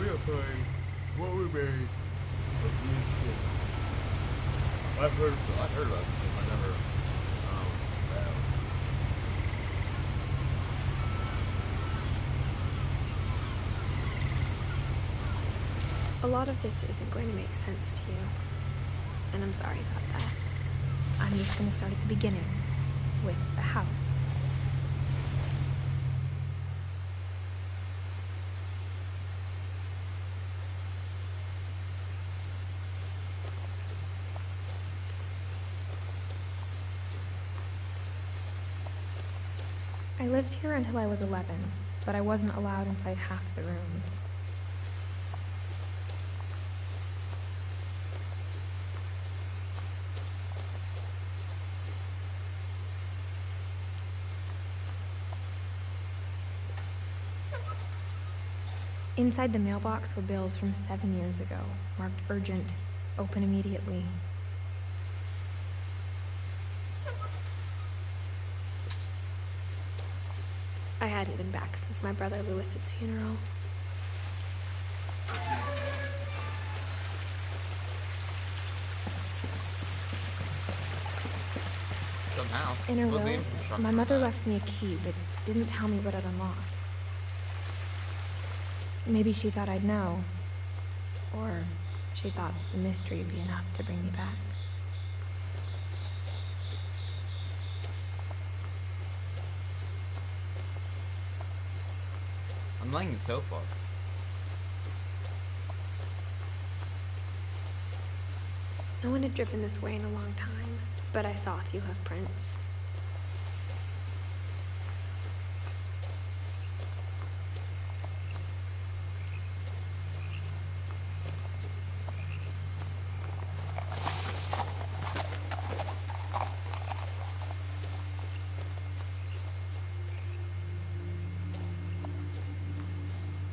identifying what remains of the incident. I've heard about this. I never. Well. A lot of this isn't going to make sense to you, and I'm sorry about that. I'm just going to start at the beginning, with the house. I lived here until I was 11, but I wasn't allowed inside half the rooms. Inside the mailbox were bills from 7 years ago, marked urgent, open immediately. I hadn't been back since my brother Lewis's funeral. In her will, my mother left me a key, but didn't tell me what it unlocked. Maybe she thought I'd know. Or she thought the mystery would be enough to bring me back. I'm liking it so far. No one had driven this way in a long time, but I saw a few hoof prints.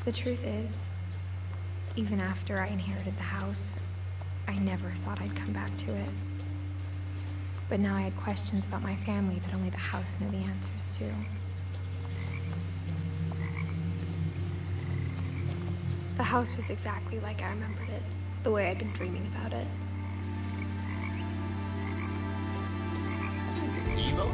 The truth is, even after I inherited the house, I never thought I'd come back to it. But now I had questions about my family that only the house knew the answers to. The house was exactly like I remembered it, the way I'd been dreaming about it. Gazebo?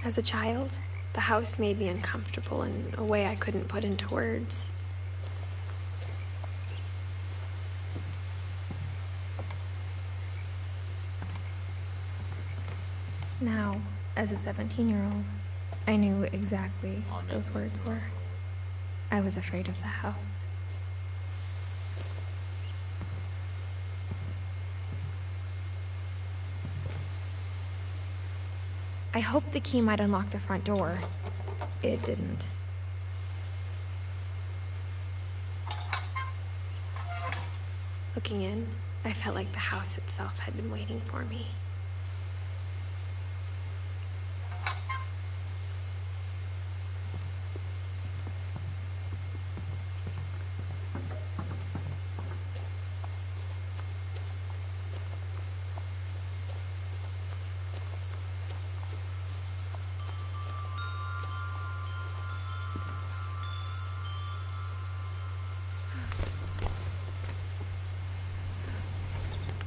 As a child, the house made me uncomfortable in a way I couldn't put into words. Now, as a 17-year-old, I knew exactly what those words were. I was afraid of the house. I hoped the key might unlock the front door. It didn't. Looking in, I felt like the house itself had been waiting for me.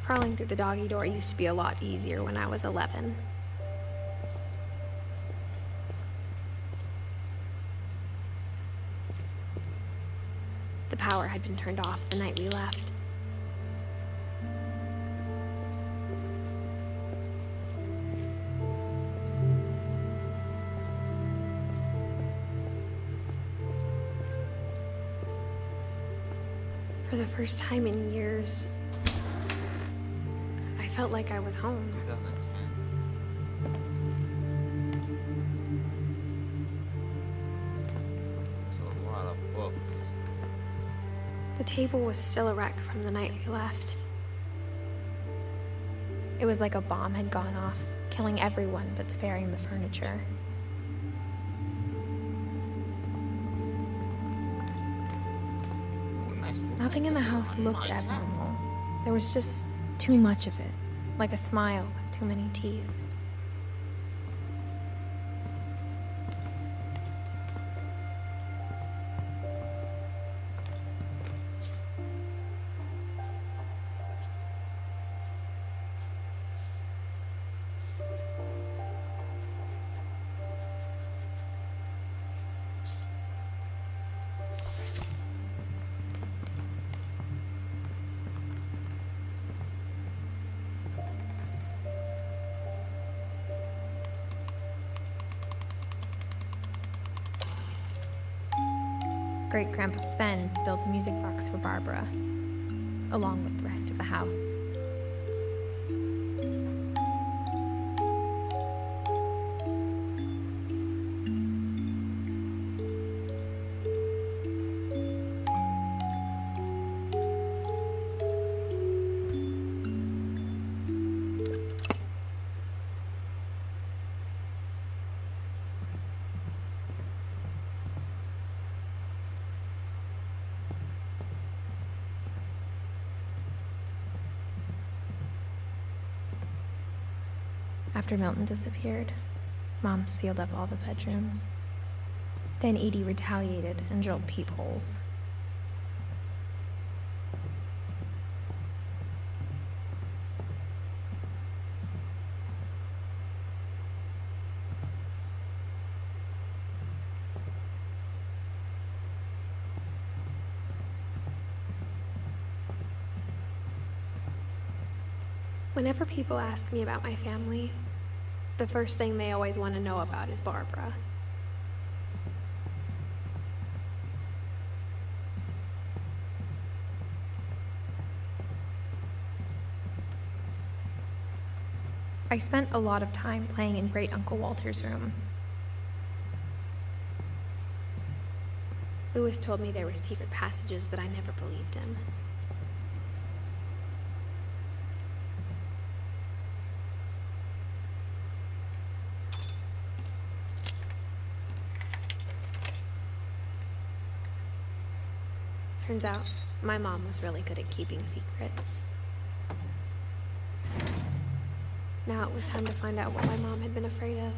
Crawling through the doggy door used to be a lot easier when I was 11. The power had been turned off the night we left. For the first time in years, I felt like I was home. 2010. There's a lot of books. The table was still a wreck from the night we left. It was like a bomb had gone off, killing everyone but sparing the furniture. nice. Nothing in the house looked abnormal. There was just too much of it, like a smile with too many teeth. Great-Grandpa Sven built a music box for Barbara, along with the rest of the house. After Milton disappeared, Mom sealed up all the bedrooms. Then Edie retaliated and drilled peepholes. Whenever people ask me about my family, the first thing they always want to know about is Barbara. I spent a lot of time playing in Great Uncle Walter's room. Lewis told me there were secret passages, but I never believed him. Turns out, my mom was really good at keeping secrets. Now it was time to find out what my mom had been afraid of.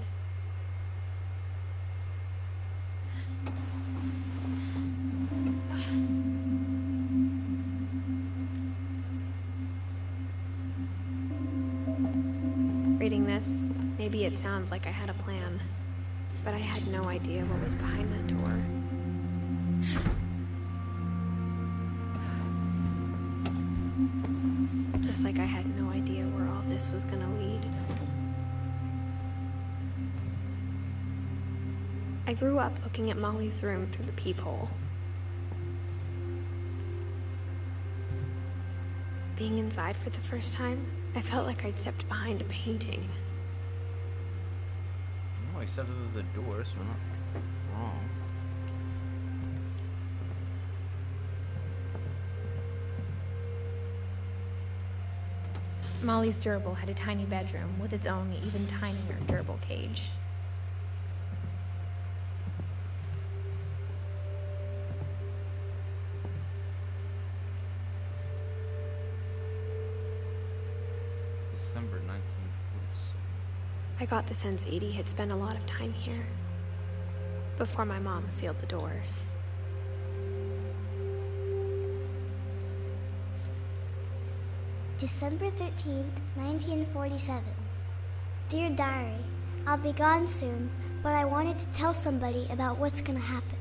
Reading this, maybe it sounds like I had a plan, but I had no idea what was behind that door. Just like I had no idea where all this was gonna lead. I grew up looking at Molly's room through the peephole. Being inside for the first time, I felt like I'd stepped behind a painting. No, he said it was the door, so we're not wrong. Molly's gerbil had a tiny bedroom with its own even tinier gerbil cage. December 1947. I got the sense Edie had spent a lot of time here, before my mom sealed the doors. December 13th, 1947. Dear Diary, I'll be gone soon, but I wanted to tell somebody about what's gonna happen.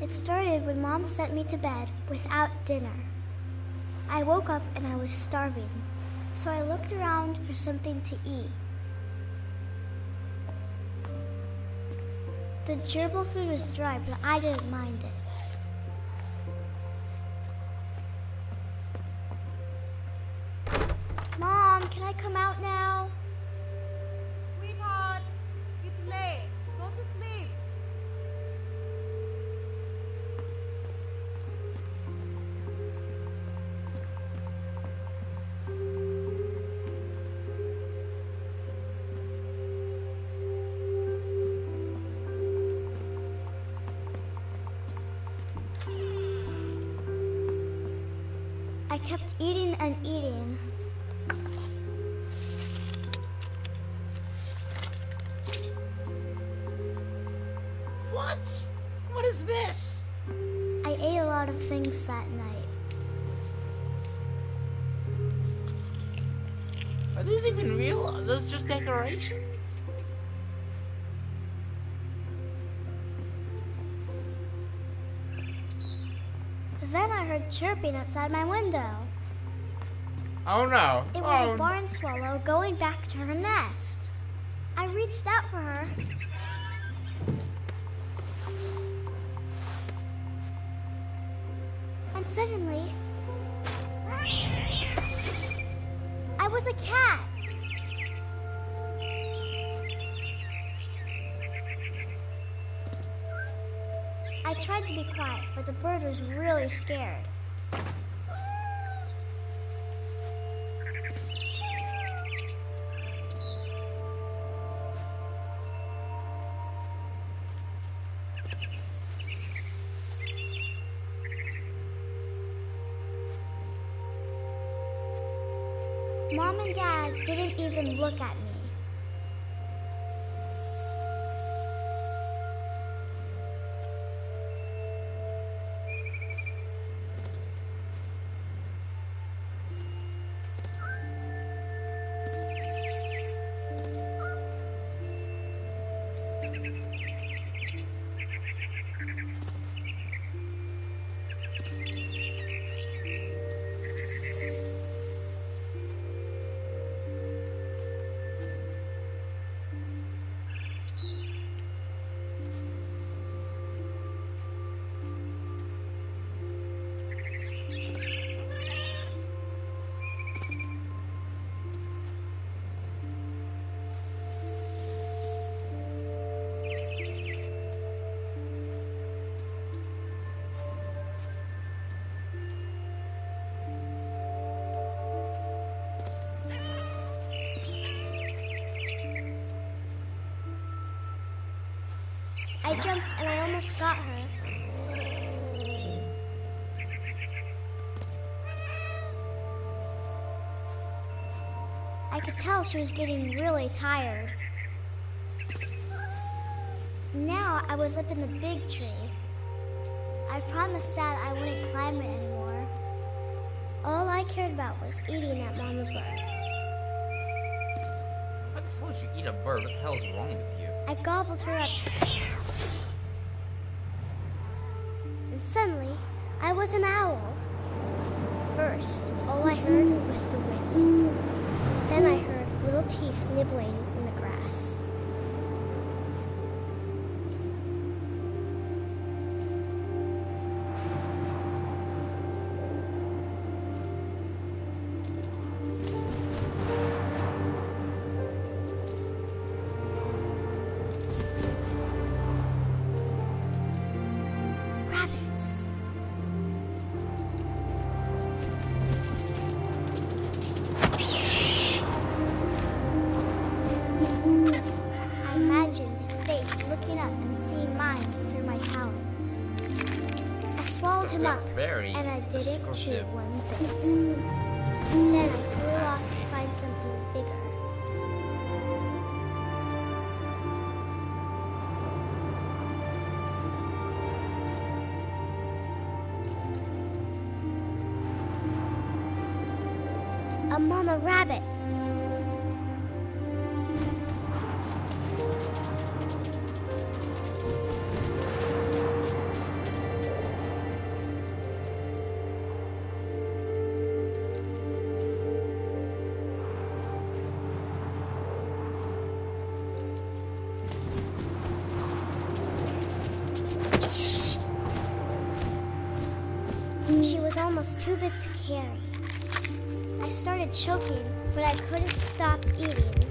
It started when Mom sent me to bed without dinner. I woke up and I was starving, so I looked around for something to eat. The gerbil food was dry, but I didn't mind it. Mom, can I come out now? Sweetheart, it's late. Go to sleep. I kept eating and eating. What? What is this? I ate a lot of things that night. Are those even real? Are those just decorations? Then I heard chirping outside my window. Oh no. It was a barn swallow going back to her nest. I reached out for her. And suddenly, I was a cat. I tried to be quiet, but the bird was really scared. Mom and Dad didn't even look at me. I jumped and I almost got her. I could tell she was getting really tired. Now I was up in the big tree. I promised Dad I wouldn't climb it anymore. All I cared about was eating that mama bird. What the hell would you eat a bird? What the hell's wrong with you? I gobbled her up. And suddenly, I was an owl. First, all I heard was the wind. Then I heard little teeth nibbling in the grass. Rabbits. I imagined his face looking up and seeing mine through my talons. I swallowed him up, Very and I didn't chew descriptive. one bit. Then I flew off to find something bigger. A mama rabbit. She was almost too big to carry. I started choking, but I couldn't stop eating.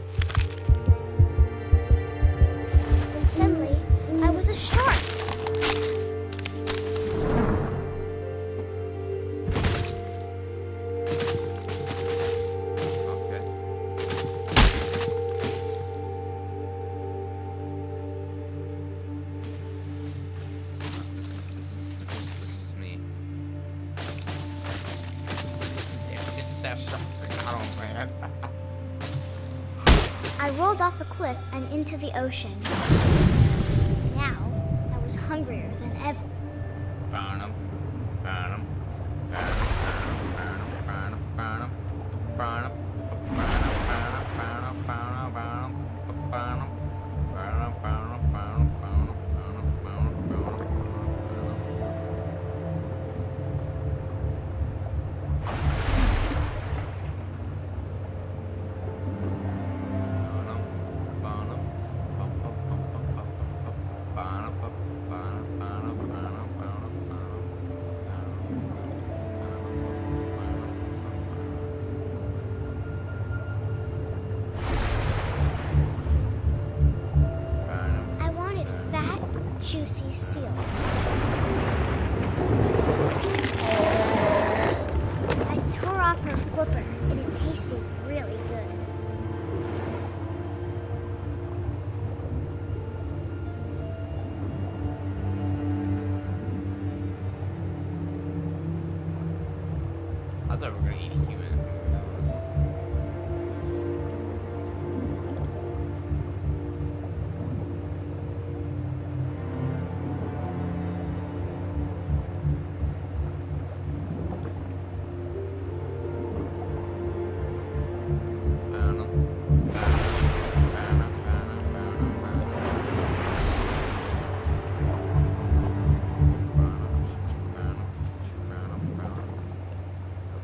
And suddenly, I was a shark. Okay. This is me. I don't man. I rolled off a cliff and into the ocean. Now, I was hungrier than ever. Burnham. I wanted fat, juicy seals. I tore off her flipper, and it tasted really good. I thought we were gonna eat a human.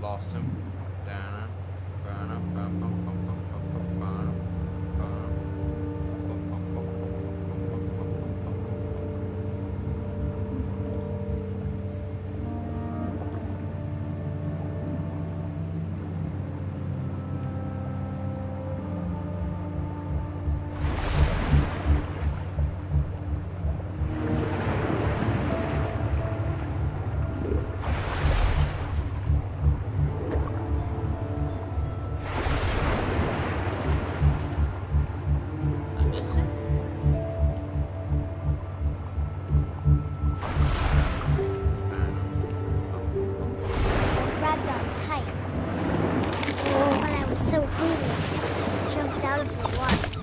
Lost him. Grabbed on tight. When I was so hungry, I jumped out of the water.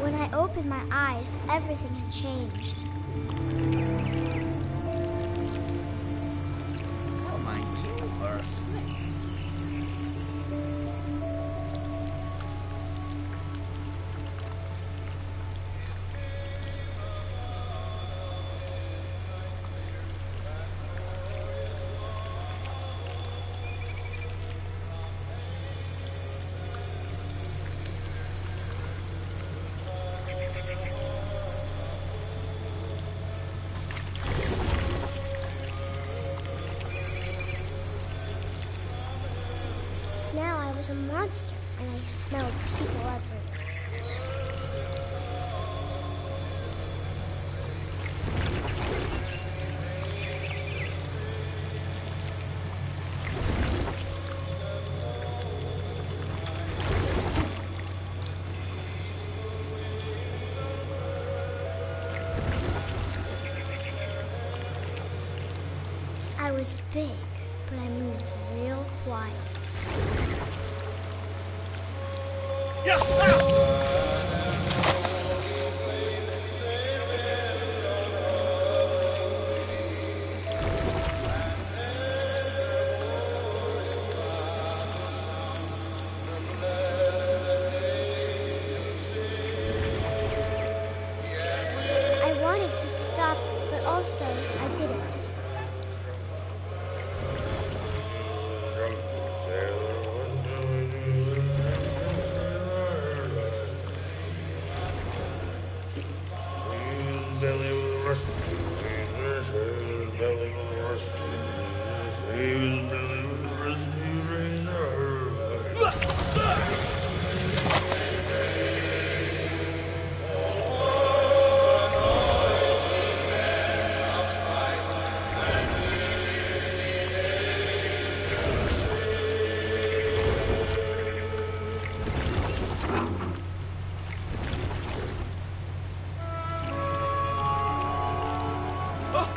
When I opened my eyes, everything had changed. Oh my, you are a snake. Now I was a monster, and I smelled people everywhere. I was big, but I moved real quiet. I wanted to stop, but also I didn't.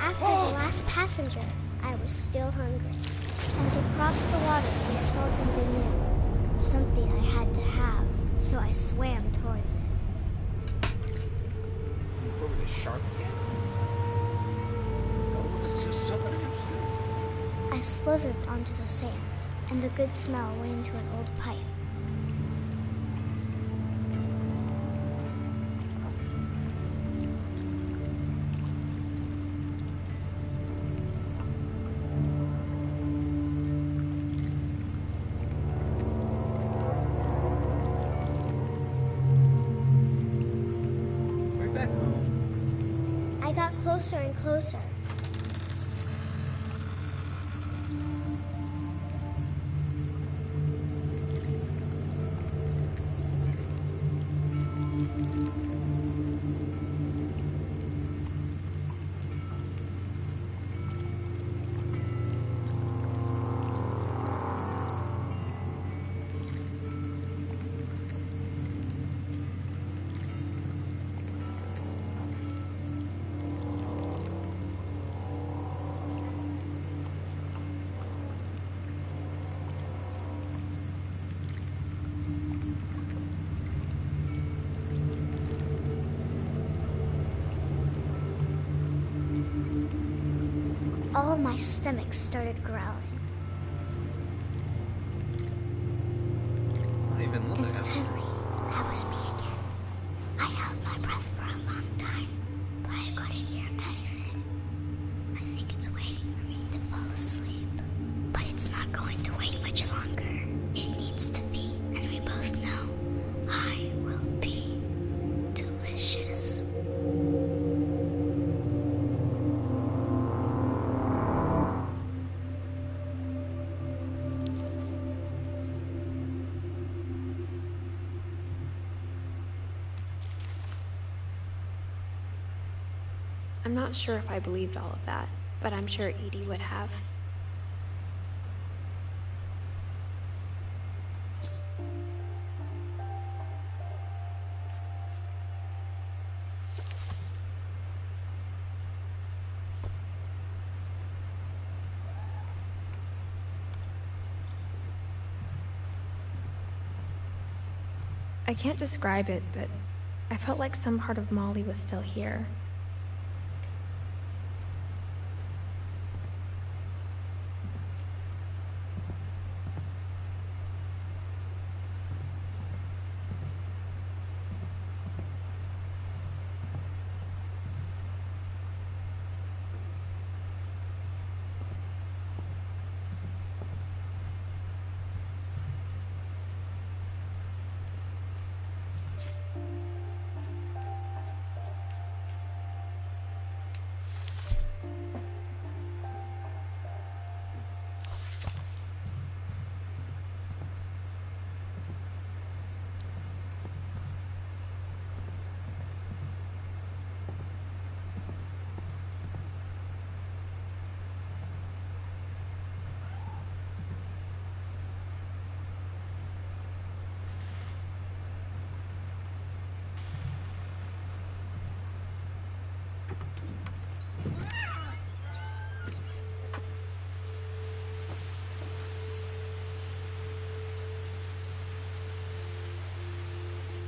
After the last passenger, I was still hungry. And to cross the water, we smelled into new. Something I had to have, so I swam towards it. Where was the shark again? Oh, this is just so good. I slithered onto the sand, and the good smell went into an old pipe. Right back home. I got closer and closer. All my stomach started growling. Not even look And at suddenly, I was me again. I held my breath for a long time, but I couldn't hear anything. I think it's waiting for me to fall asleep. But it's not going to wait much longer. It needs to be, and we both know I will be delicious. I'm not sure if I believed all of that, but I'm sure Edie would have. I can't describe it, but I felt like some part of Molly was still here.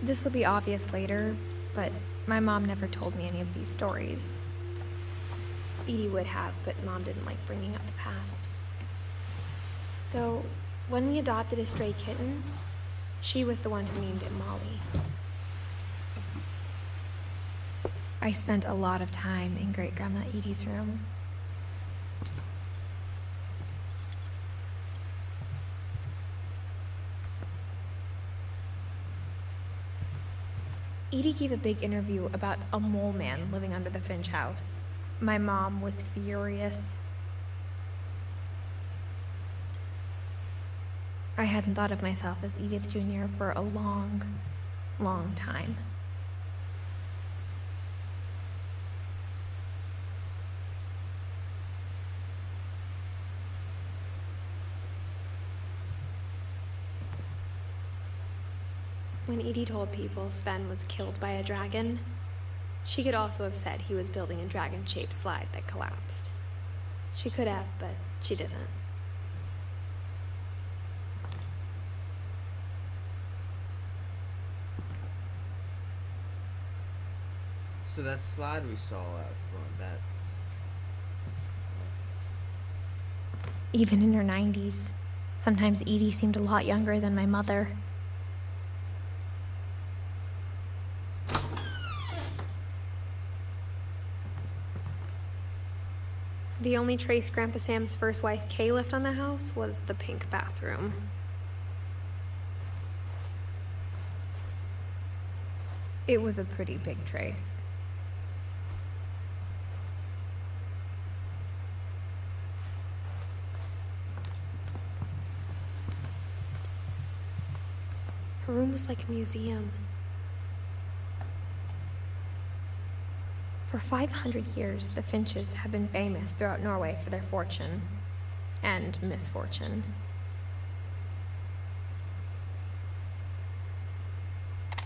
This will be obvious later, but my mom never told me any of these stories. Edie would have, but Mom didn't like bringing up the past. Though, when we adopted a stray kitten, she was the one who named it Molly. I spent a lot of time in Great-Grandma Edie's room. Edie gave a big interview about a mole man living under the Finch house. My mom was furious. I hadn't thought of myself as Edith Jr. for a long, long time. When Edie told people Sven was killed by a dragon, she could also have said he was building a dragon-shaped slide that collapsed. She could have, but she didn't. So that slide we saw out front, that's... Even in her 90s, sometimes Edie seemed a lot younger than my mother. The only trace Grandpa Sam's first wife, Kay, left on the house was the pink bathroom. It was a pretty big trace. Her room was like a museum. For 500 years, the Finches have been famous throughout Norway for their fortune and misfortune.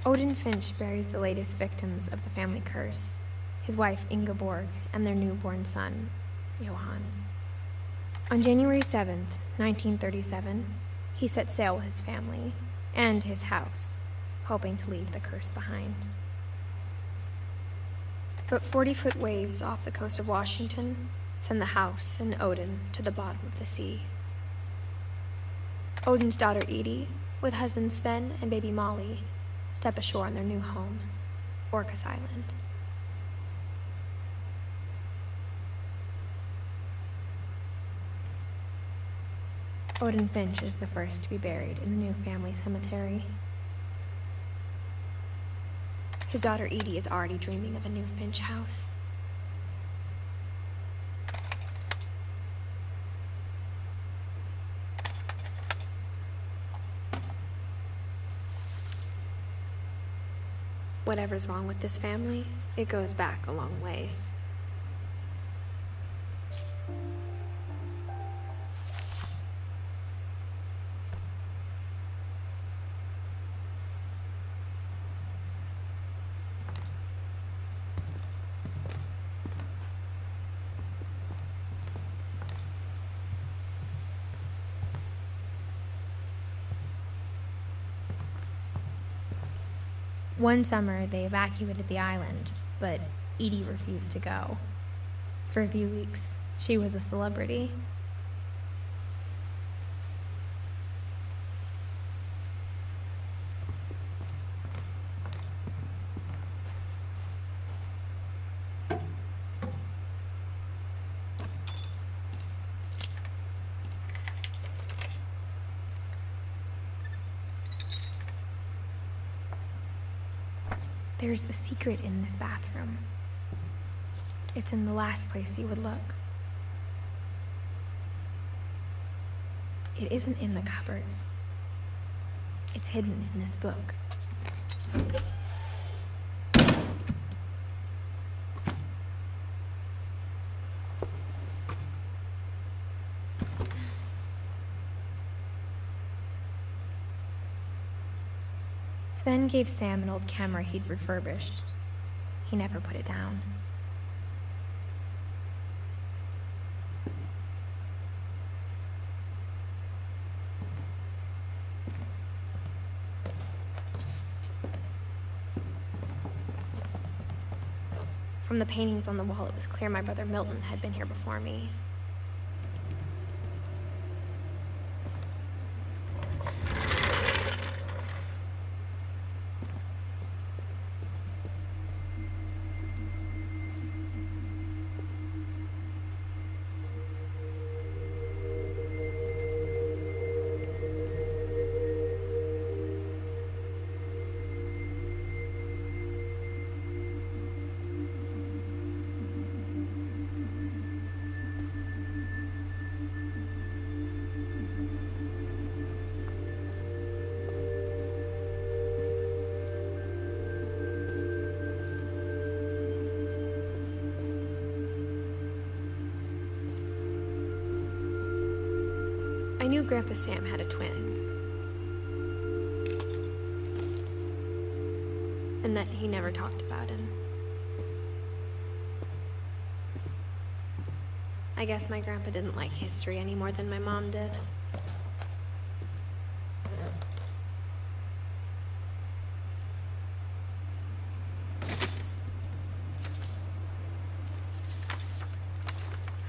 Odin Finch buries the latest victims of the family curse, his wife Ingeborg and their newborn son, Johan. On January 7th, 1937, he set sail with his family and his house, hoping to leave the curse behind. But 40-foot waves off the coast of Washington send the house and Odin to the bottom of the sea. Odin's daughter Edie, with husband Sven and baby Molly, step ashore on their new home, Orcas Island. Odin Finch is the first to be buried in the new family cemetery. His daughter Edie is already dreaming of a new Finch house. Whatever's wrong with this family, it goes back a long ways. One summer, they evacuated the island, but Edie refused to go. For a few weeks, she was a celebrity. There's a secret in this bathroom. It's in the last place you would look. It isn't in the cupboard. It's hidden in this book. Sven gave Sam an old camera he'd refurbished. He never put it down. From the paintings on the wall, it was clear my brother Milton had been here before me. I knew Grandpa Sam had a twin. And that he never talked about him. I guess my grandpa didn't like history any more than my mom did.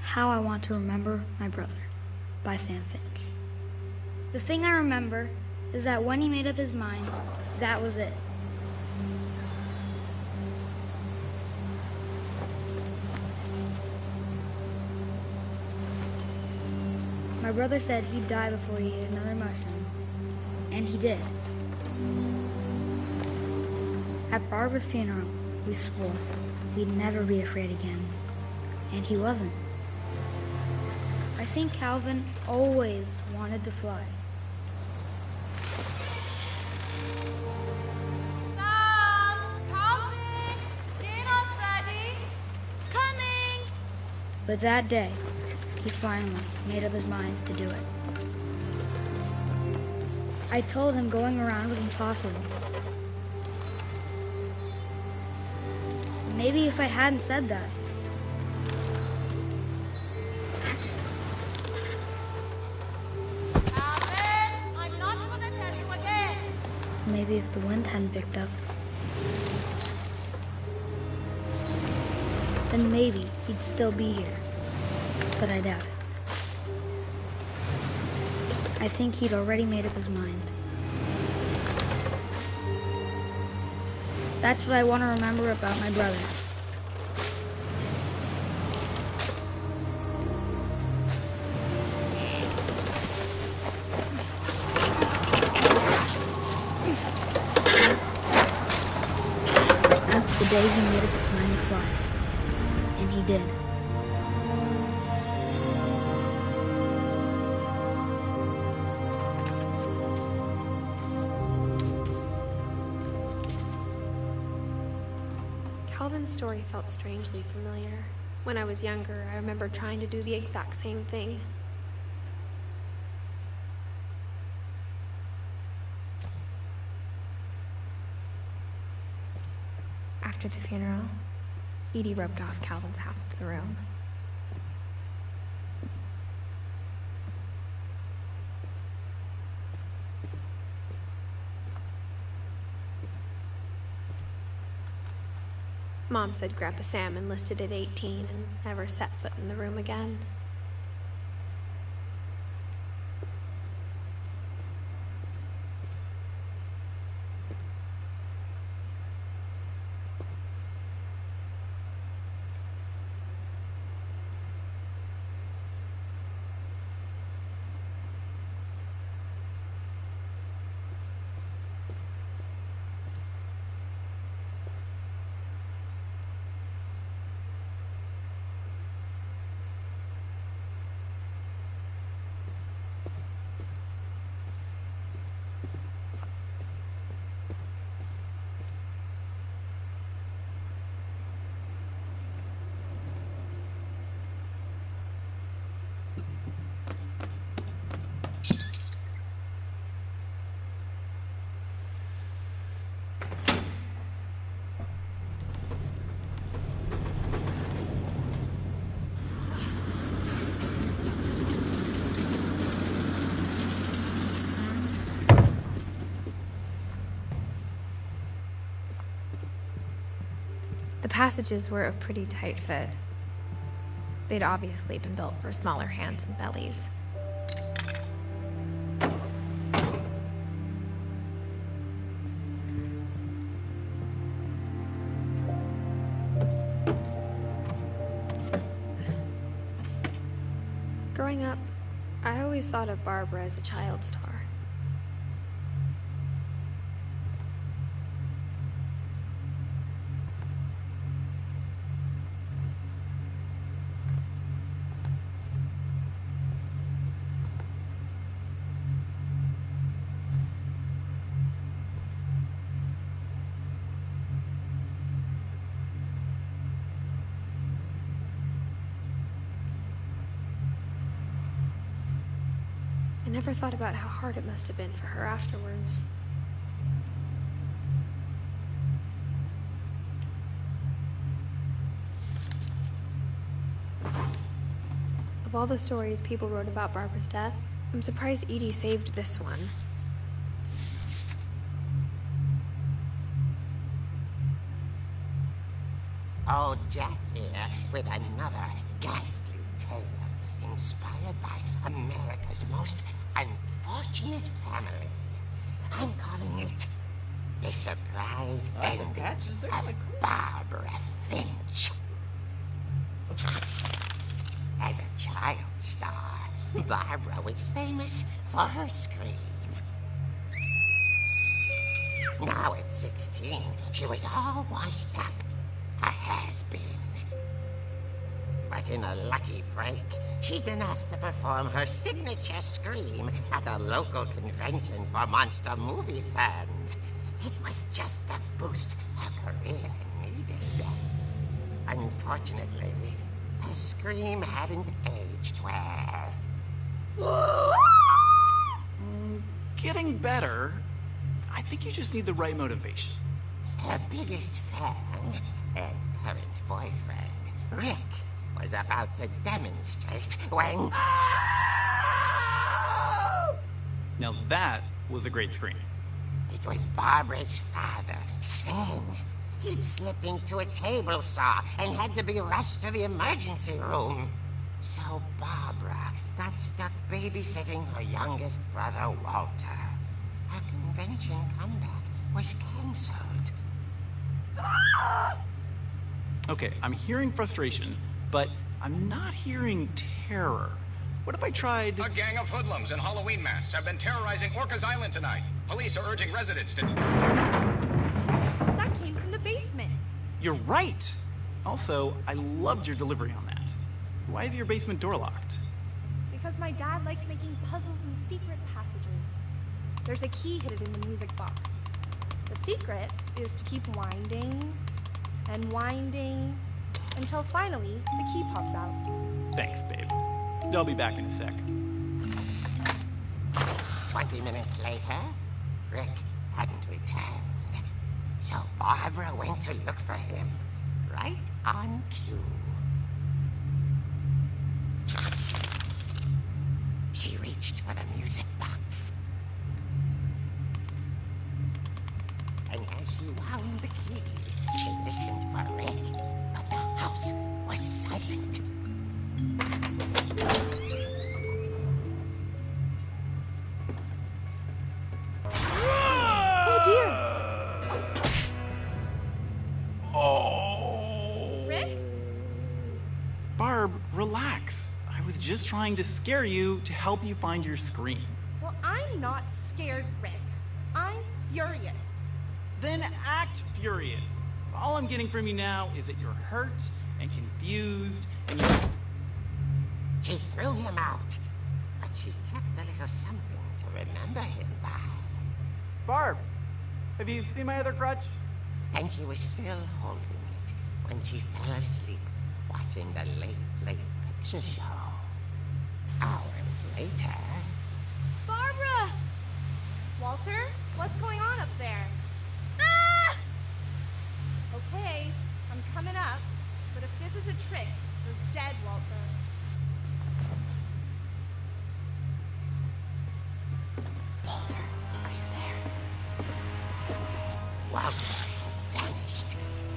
How I Want to Remember My Brother by Sam Finch. The thing I remember is that when he made up his mind, that was it. My brother said he'd die before he ate another mushroom, and he did. At Barbara's funeral, we swore we'd never be afraid again, and he wasn't. I think Calvin always wanted to fly. Sam! Calvin! Dinner's ready! Coming! But that day, he finally made up his mind to do it. I told him going around was impossible. Maybe if I hadn't said that, Calvin! I'm not gonna tell you again! maybe if the wind hadn't picked up, then maybe he'd still be here. But I doubt it. I think he'd already made up his mind. That's what I want to remember about my brother. The day he made up his mind to fly. And he did. Calvin's story felt strangely familiar. When I was younger, I remember trying to do the exact same thing. After the funeral, Edie roped off Calvin's half of the room. Mom said Grandpa Sam enlisted at 18 and never set foot in the room again. The passages were a pretty tight fit. They'd obviously been built for smaller hands and bellies. Growing up, I always thought of Barbara as a child star. I never thought about how hard it must have been for her afterwards. Of all the stories people wrote about Barbara's death, I'm surprised Edie saved this one. Old Jack here with another ghastly tale inspired by America's most unfortunate family. I'm calling it The Surprise Ending of Barbara Finch. As a child star, Barbara was famous for her scream. Now at 16, she was all washed up. A has-been. But in a lucky break, she'd been asked to perform her signature scream at a local convention for monster movie fans. It was just the boost her career needed. Unfortunately, her scream hadn't aged well. Getting better. I think you just need the right motivation. Her biggest fan and current boyfriend, Rick, was about to demonstrate when... Now that was a great scream. It was Barbara's father, Sven. He'd slipped into a table saw and had to be rushed to the emergency room. So Barbara got stuck babysitting her youngest brother, Walter. Her convention comeback was cancelled. Okay, I'm hearing frustration, but I'm not hearing terror. What if I tried... A gang of hoodlums in Halloween masks have been terrorizing Orcas Island tonight. Police are urging residents to... That came from the basement. You're right! Also, I loved your delivery on that. Why is your basement door locked? Because my dad likes making puzzles and secret passages. There's a key hidden in the music box. The secret is to keep winding and winding until finally the key pops out. Thanks, babe. I'll be back in a sec. 20 minutes later, Rick hadn't returned. So Barbara went to look for him, right on cue. She reached for the music box. And as she wound the key, she listened for Rick, but the house was silent. Oh dear! Rick? Barb, relax. I was just trying to scare you to help you find your scream. Well, I'm not scared, Rick. I'm furious. Then act furious. All I'm getting from you now is that you're hurt and confused and you... She threw him out, but she kept a little something to remember him by. Barb, have you seen my other crutch? And she was still holding it when she fell asleep watching the late picture show. Hours later... Barbara! Walter, what's going on up there? Ah! Okay, I'm coming up, but if this is a trick, you're dead, Walter. Walter, are you there? Walter had vanished,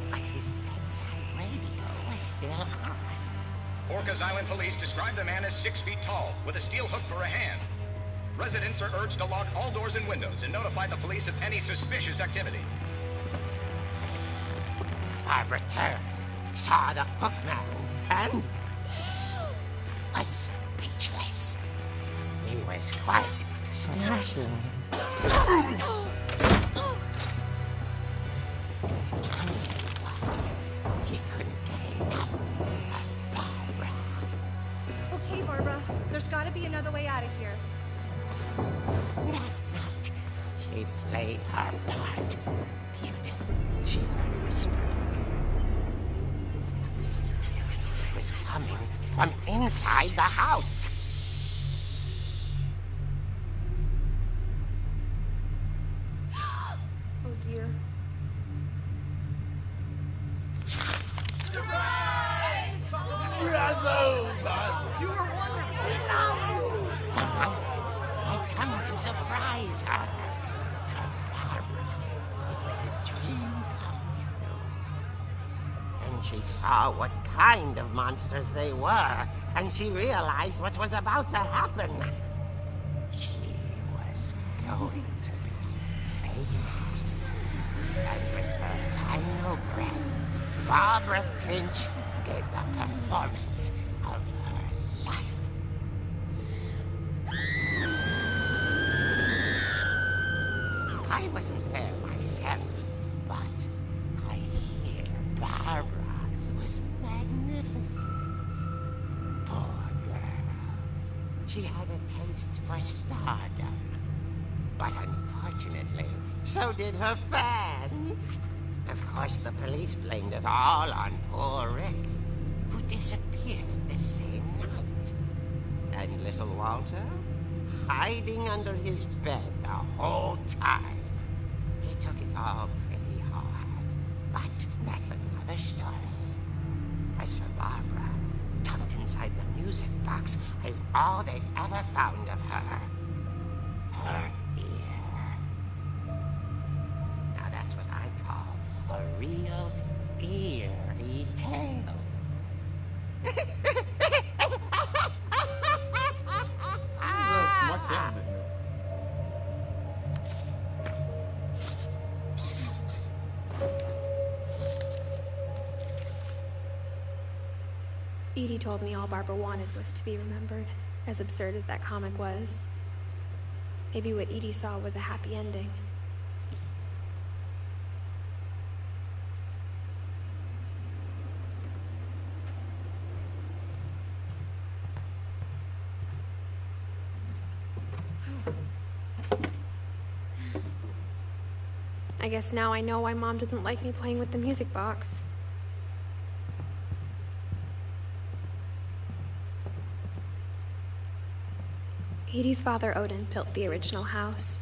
but his bedside radio was still on. Orcas Island police describe the man as 6 feet tall, with a steel hook for a hand. Residents are urged to lock all doors and windows and notify the police of any suspicious activity. Barbara turned, saw the hook man, and was speechless. He was quite smashing. And was. He couldn't get enough of Barbara. Okay, Barbara, there's gotta be another way out of here. That night, she played her part beautifully. She heard whispering. It was coming from inside the house. Oh dear. Bravo, Barbara! You were wonderful! monsters had come to surprise her. For Barbara, it was a dream come true. Then she saw what kind of monsters they were, and she realized what was about to happen. She was going to be famous. And with her final breath, Barbara Finch gave the performance of her life. I wasn't there myself, but I hear Barbara was magnificent. Poor girl. She had a taste for stardom. But unfortunately, so did her fans. Of course, the police blamed it all on poor Rick, who disappeared the same night. And little Walter, hiding under his bed the whole time. He took it all pretty hard, but that's another story. As for Barbara, tucked inside the music box is all they ever found of her. Her ear. Now that's what I call a real eerie tale. My camera didn't know. Edie told me all Barbara wanted was to be remembered, as absurd as that comic was. Maybe what Edie saw was a happy ending. I guess now I know why Mom didn't like me playing with the music box. Edie's father, Odin, built the original house.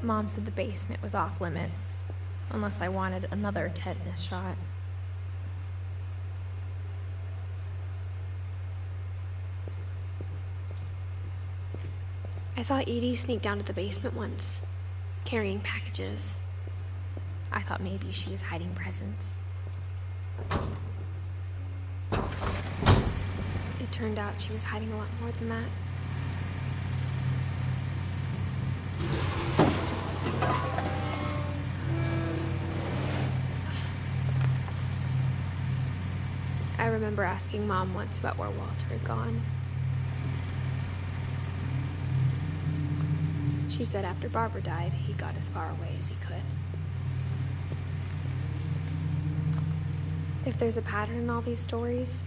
Mom said the basement was off limits, unless I wanted another tetanus shot. I saw Edie sneak down to the basement once, carrying packages. I thought maybe she was hiding presents. It turned out she was hiding a lot more than that. I remember asking Mom once about where Walter had gone. She said after Barbara died, he got as far away as he could. If there's a pattern in all these stories,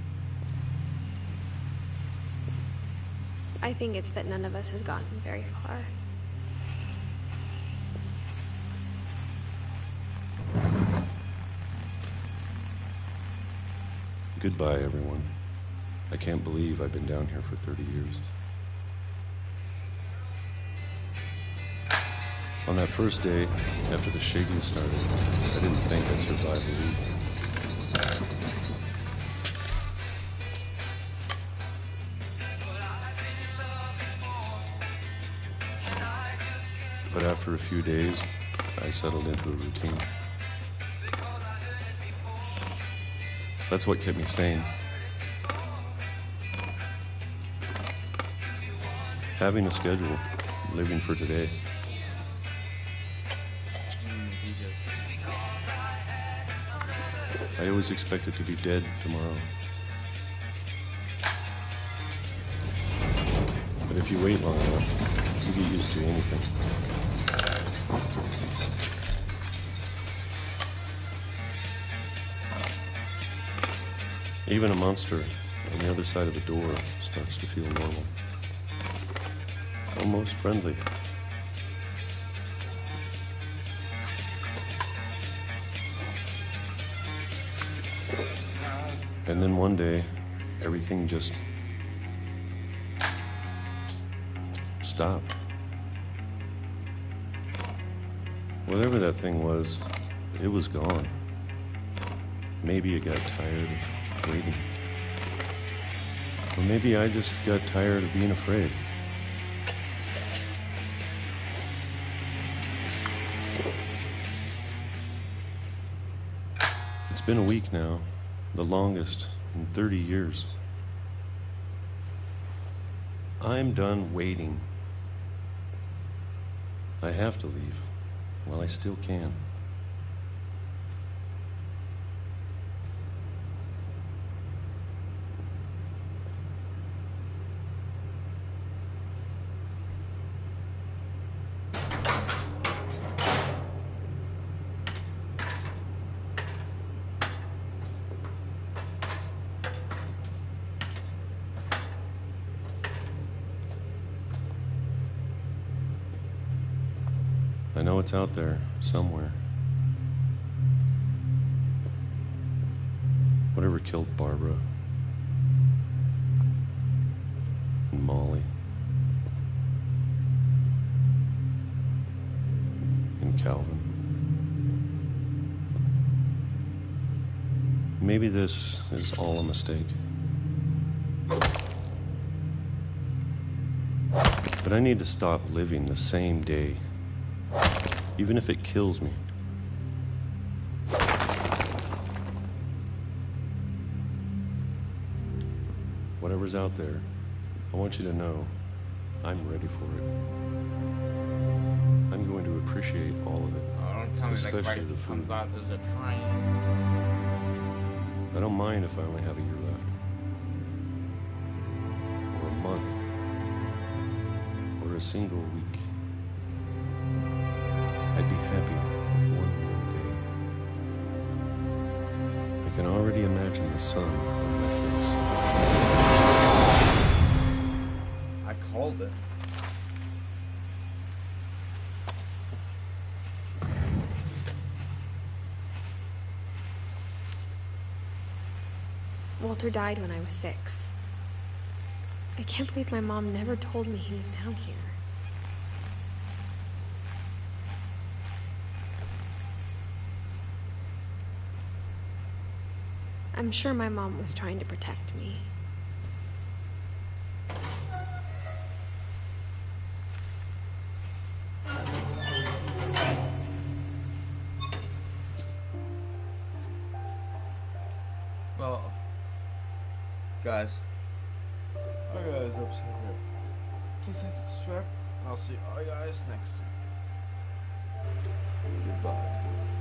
I think it's that none of us has gotten very far. Goodbye, everyone. I can't believe I've been down here for 30 years. On that first day, after the shaking started, I didn't think I'd survive the week. But after a few days, I settled into a routine. That's what kept me sane. Having a schedule, living for today. I always expected to be dead tomorrow. But if you wait long enough, you get used to anything. Even a monster on the other side of the door starts to feel normal. Almost friendly. And then one day, everything just stopped. Whatever that thing was, it was gone. Maybe it got tired of waiting. Or maybe I just got tired of being afraid. It's been a week now, the longest in 30 years. I'm done waiting. I have to leave while I still can. I know it's out there, somewhere. Whatever killed Barbara and Molly and Calvin. Maybe this is all a mistake. But I need to stop living the same day. Even if it kills me. Whatever's out there, I want you to know I'm ready for it. I'm going to appreciate all of it. Oh, don't tell me that especially Christ the food. comes out as a train. I don't mind if I only have a year left. Or a month. Or a single week. I'd be happy with one more day. I can already imagine the sun on my face. I called it. Walter died when I was 6. I can't believe my mom never told me he was down here. I'm sure my mom was trying to protect me. Well, guys. Our guys episode here. Please subscribe, and I'll see all you guys next time. Goodbye.